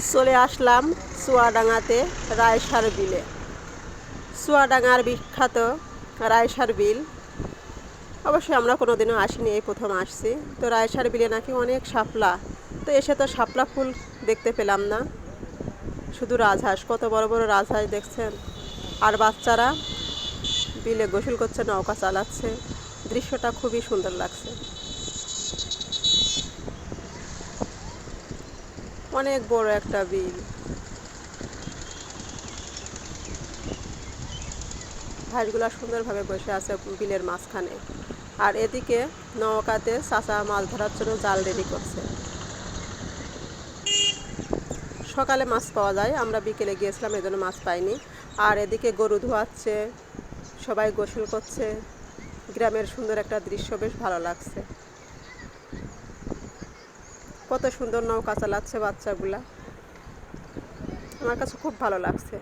চলে আসলাম চুয়াডাঙ্গাতে রায়সার বিলে। চুয়াডাঙ্গার বিখ্যাত রায়সার বিল অবশ্যই আমরা কোনোদিনও আসিনি, এই প্রথম আসছি। তো রায়সার বিলে নাকি অনেক শাপলা, তো এসে তো শাপলা ফুল দেখতে পেলাম না, শুধু রাজহাঁস। কত বড় বড় রাজহাঁস দেখছেন, আর বাচ্চারা বিলে গোসল করছে, নৌকা চালাচ্ছে। দৃশ্যটা খুবই সুন্দর লাগছে। অনেক বড় একটা বিল। হাঁসগুলা সুন্দরভাবে বসে আছে বিলের মাঝখানে, আর এদিকে নৌকাতে চাচা মাছ ধরার জন্য জাল রেডি করছে। সকালে মাছ পাওয়া যায়, আমরা বিকেলে গিয়েছিলাম, এই জন্য মাছ পাইনি। আর এদিকে গরু ধোয়াচ্ছে, সবাই গোসল করছে। গ্রামের সুন্দর একটা দৃশ্য, বেশ ভালো লাগছে। কত সুন্দর নৌকা চালাচ্ছে বাচ্চাগুলা, আমার কাছে খুব ভালো লাগছে।